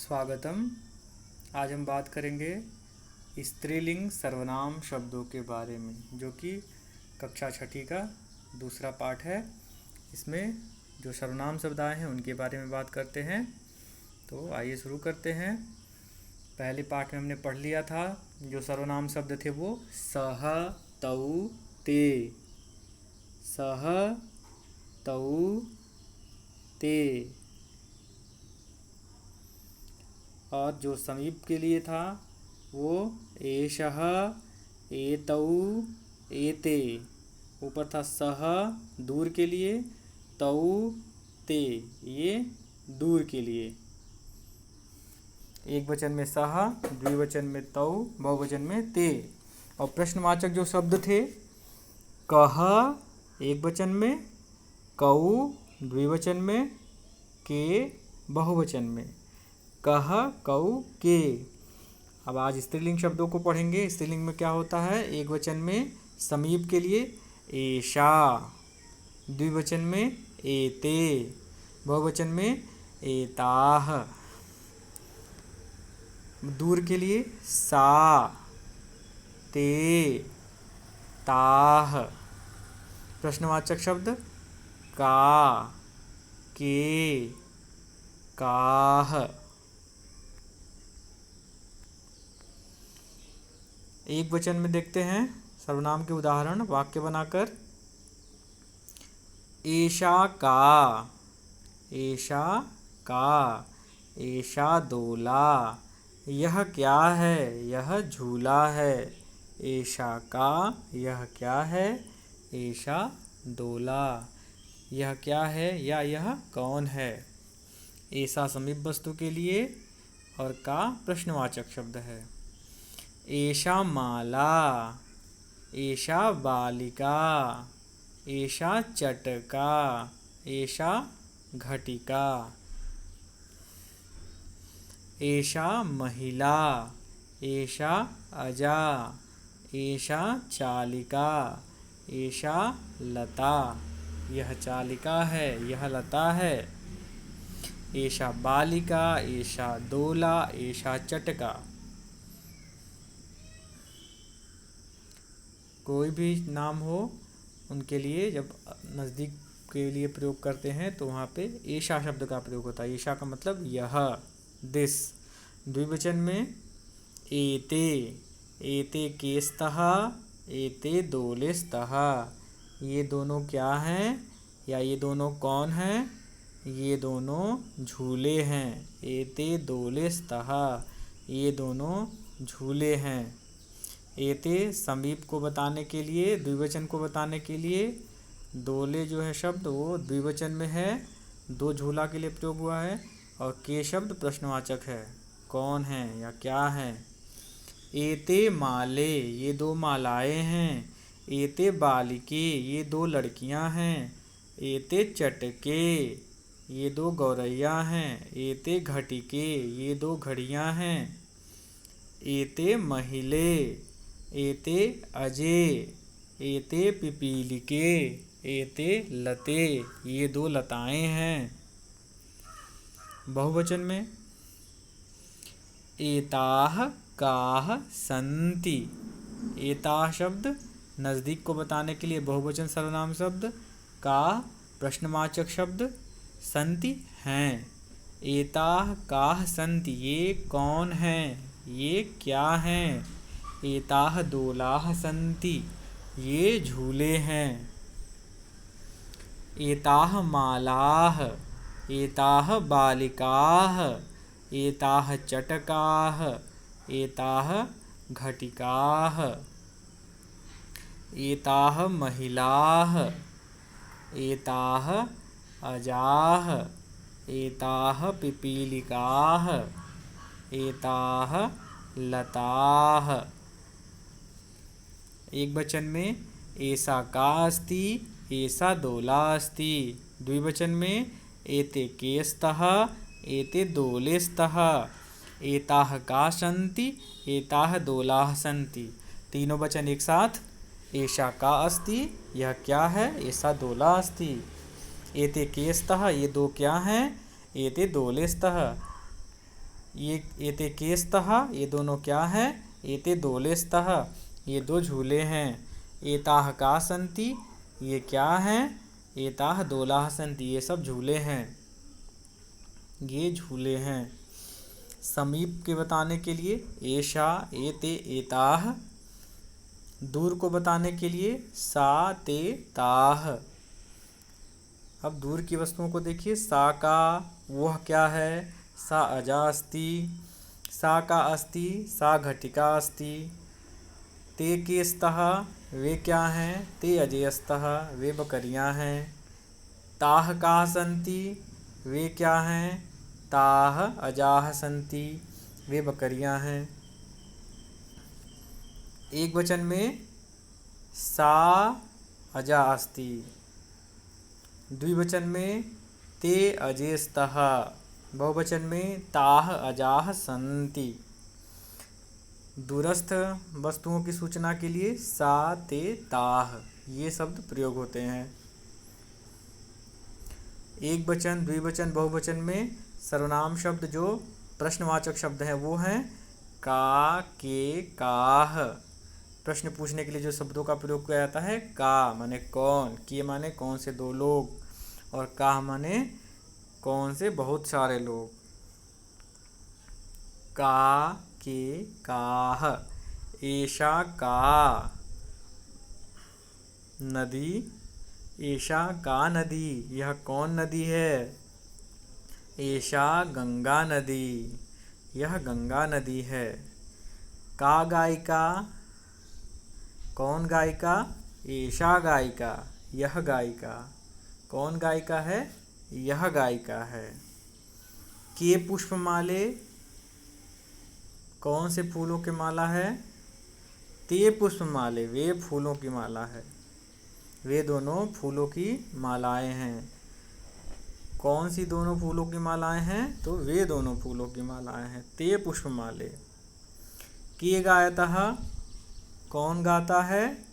स्वागतम। आज हम बात करेंगे स्त्रीलिंग सर्वनाम शब्दों के बारे में, जो कि कक्षा छठी का दूसरा पाठ है। इसमें जो सर्वनाम शब्द आए हैं उनके बारे में बात करते हैं। तो आइए शुरू करते हैं। पहले पाठ में हमने पढ़ लिया था, जो सर्वनाम शब्द थे वो सह, तऊ, ते। सह, तऊ, ते। और जो समीप के लिए था वो एषः, एतौ, एते। ऊपर था सह दूर के लिए, तौ, ते ये दूर के लिए। एक वचन में सह, द्विवचन में तौ, बहुवचन में ते। और प्रश्नवाचक जो शब्द थे कह एक वचन में, कऊ द्विवचन में, के बहुवचन में। कह, कऊ, के। अब आज स्त्रीलिंग शब्दों को पढ़ेंगे। स्त्रीलिंग में क्या होता है? एक वचन में समीप के लिए एषा, द्विवचन में एते, बहुवचन में एताः। दूर के लिए सा, ते, ताः। प्रश्नवाचक शब्द का, के, काः। एक वचन में देखते हैं सर्वनाम के उदाहरण वाक्य बनाकर। एषा का, एषा का, एषा दोला। यह क्या है? यह झूला है। एषा का, यह क्या है? एषा दोला। यह क्या है या यह कौन है? एषा समीप वस्तु के लिए और का प्रश्नवाचक शब्द है। एषा माला, एषा बालिका, एषा चटका, एषा घटिका। एषा महिला, एषा अजा, एषा चालिका, एषा लता। यह चालिका है, यह लता है। एषा बालिका, एषा दोला, एषा चटका। कोई भी नाम हो उनके लिए जब नज़दीक के लिए प्रयोग करते हैं तो वहाँ पे एषा शब्द का प्रयोग होता है। एषा का मतलब यह, दिस। द्विवचन में एते, एते केस्तः, एते दोलेस्तः। ये दोनों क्या हैं या ये दोनों कौन हैं? ये दोनों झूले हैं। एते दोलेस्तः, ये दोनों झूले हैं। एते समीप को बताने के लिए, द्विवचन को बताने के लिए। दोले जो है शब्द वो द्विवचन में है, दो झूला के लिए प्रयोग हुआ है। और के शब्द प्रश्नवाचक है, कौन है या क्या है। एते माले, ये दो मालाएं हैं। एते बालिके, ये दो लड़कियां हैं। एते चटके, ये दो गौरैया हैं। एते घटिके, ये दो घड़ियां हैं। एते महिले, एते अजे, एते पिपीलिके, एते लते, ये दो लताएं हैं। बहुवचन में एताः काः सन्ति। एताः शब्द नज़दीक को बताने के लिए बहुवचन सर्वनाम शब्द, का प्रश्नवाचक शब्द, सन्ति हैं। एताः काः सन्ति, ये कौन हैं? ये क्या हैं? एताः दोलाः सन्ति, ये झूले हैं। एताः मालाः, एताः बालिकाः, एताः चटकाः, एताः घटिकाः। एताः महिलाः, एताः अजाः, एताः पिपीलिकाः, एताः लताः। एक वचन में एषा का अस्ति, एषा दोला अस्ति। द्विवचन में एते केस्तः, एते दोलेस्तः। एताः का सन्ति, एताः दोलाः सन्ति। तीनों वचन एक साथ। एषा का अस्ति, यह क्या है? एषा दोला अस्ति। एते केस्तः, ये दो क्या हैं? एते दोलेस्तः। ये एते के स्तः, ये दोनों क्या हैं? एते दोले स्तः, ये दो झूले हैं। एताः का सन्ति, ये क्या हैं? एताः दोलाः सन्ति, ये सब झूले हैं, ये झूले हैं। समीप के बताने के लिए एषा, एते, एताः। दूर को बताने के लिए सा, ते, ताः। अब दूर की वस्तुओं को देखिए। सा का वह क्या है? सा अजा अस्ति। सा का अस्ति, सा घटिका अस्ति। ते के स्तः, वे क्या हैं? ते अजयस्तः, वे बकरियां हैं। ताः काः सन्ति, वे क्या हैं? ताः अजाः सन्ति, वे बकरियां हैं। एक वचन में सा अजा अस्ति, द्विवचन में ते अजेस्तः, बहुवचन में ताः अजाः सन्ति। दूरस्थ वस्तुओं की सूचना के लिए सा, ते, ताः, ये शब्द प्रयोग होते हैं। एक वचन, द्विवचन, बहुवचन में सर्वनाम शब्द जो प्रश्नवाचक शब्द हैं वो हैं का, के, काह। प्रश्न पूछने के लिए जो शब्दों का प्रयोग किया जाता है, का माने कौन, के माने कौन से दो लोग, और काह माने कौन से बहुत सारे लोग। का, के, काह। एषा का नदी, एषा का नदी, यह कौन नदी है? एषा गंगा नदी, यह गंगा नदी है। का गायिका, कौन गायिका? एषा गायिका, यह गायिका। कौन गायिका है? यह गायिका है। के पुष्पमाले, कौन से फूलों की माला है? ते पुष्पमाले, वे फूलों की माला है, वे दोनों फूलों की मालाएं हैं। कौन सी दोनों फूलों की मालाएं हैं? तो वे दोनों फूलों की मालाएं हैं, ते पुष्पमाले। के गायतः, कौन गाता है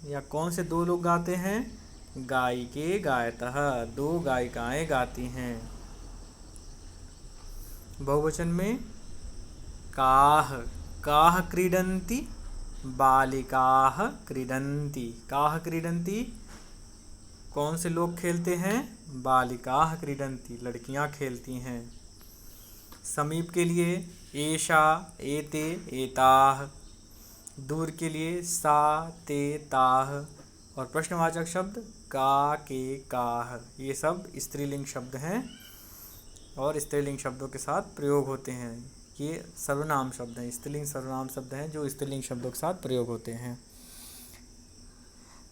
या कौन से दो लोग गाते हैं? गायिके गायतः, दो गायिकाएं गाती हैं। बहुवचन में काह, काह क्रीडन्ति, बालिकाः क्रीडन्ति। काह क्रीडन्ति, कौन से लोग खेलते हैं? बालिकाः क्रीडन्ति, लड़कियां खेलती हैं। समीप के लिए एषा, एते, एताः। दूर के लिए सा, ते, ताः। और प्रश्नवाचक शब्द का, के, काह। ये सब स्त्रीलिंग शब्द हैं और स्त्रीलिंग शब्दों के साथ प्रयोग होते हैं। ये सर्वनाम शब्द हैं, स्त्रीलिंग सर्वनाम शब्द हैं जो स्त्रीलिंग शब्दों के साथ प्रयोग होते हैं।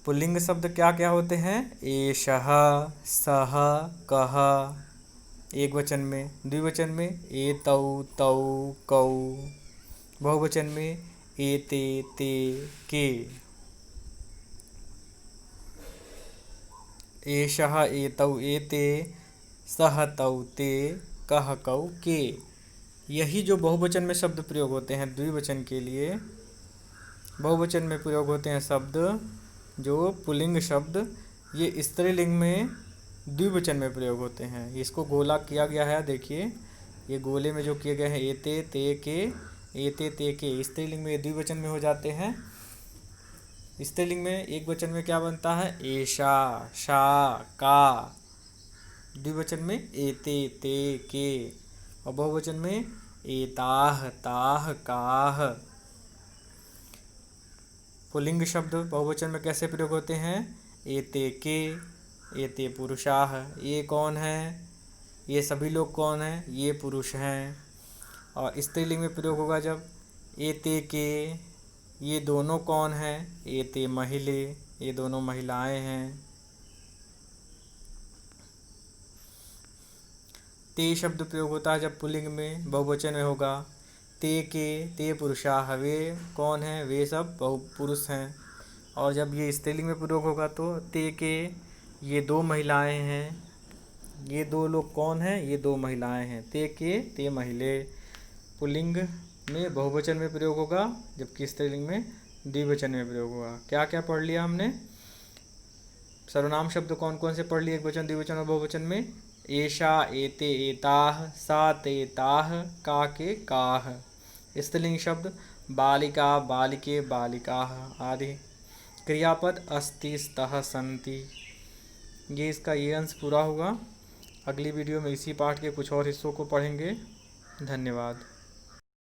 पुल्लिंग शब्द क्या क्या होते हैं? एषः, सः, कः, एक वचन में। द्विवचन में एतौ, तौ, कौ। बहुवचन में एते, ते, के। एषः, एतौ, एते, सः, तौ, ते, कः, कौ, के। यही जो बहुवचन में शब्द प्रयोग होते हैं द्विवचन के लिए, बहुवचन में प्रयोग होते हैं शब्द जो पुल्लिंग शब्द, ये स्त्रीलिंग में द्विवचन में प्रयोग होते हैं। इसको गोला किया गया है, देखिए ये गोले में जो किए गए हैं एते, ते, के, एते, ते, के, स्त्रीलिंग में द्विवचन में हो जाते हैं। स्त्रीलिंग में एक वचन में क्या बनता है? एषा, शा, का। द्विवचन में एते, ते, के। और बहुवचन में एताः, ताः, काः। पुल्लिंग शब्द बहुवचन में कैसे प्रयोग होते हैं? एते के, एते पुरुषाः। ये कौन है? ये सभी लोग कौन हैं? ये पुरुष हैं। और स्त्रीलिंग में प्रयोग होगा जब एते के, ये दोनों कौन हैं? एते महिले, ये दोनों महिलाएं हैं। ते शब्द प्रयोग होता है जब पुल्लिंग में बहुवचन में होगा। ते के, ते पुरुषाः, वे कौन हैं? वे सब पुरुष हैं। और जब ये स्त्रीलिंग में प्रयोग होगा तो ते के, ये दो महिलाएं हैं। ये दो लोग कौन हैं? ये दो महिलाएं हैं। ते के, ते महिले। पुल्लिंग में बहुवचन में प्रयोग होगा जबकि स्त्रीलिंग में द्विवचन में प्रयोग होगा। क्या क्या पढ़ लिया हमने? सर्वनाम शब्द कौन कौन से पढ़ लिए एक वचन, द्विवचन और बहुवचन में? एषा एते एताः सा ते ताः का के काः। स्त्रीलिंग शब्द बालिका बालिके बालिकाः आदि। क्रियापद अस्ति स्तः सन्ति। ये इसका ये अंश पूरा हुआ। अगली वीडियो में इसी पाठ के कुछ और हिस्सों को पढ़ेंगे। धन्यवाद।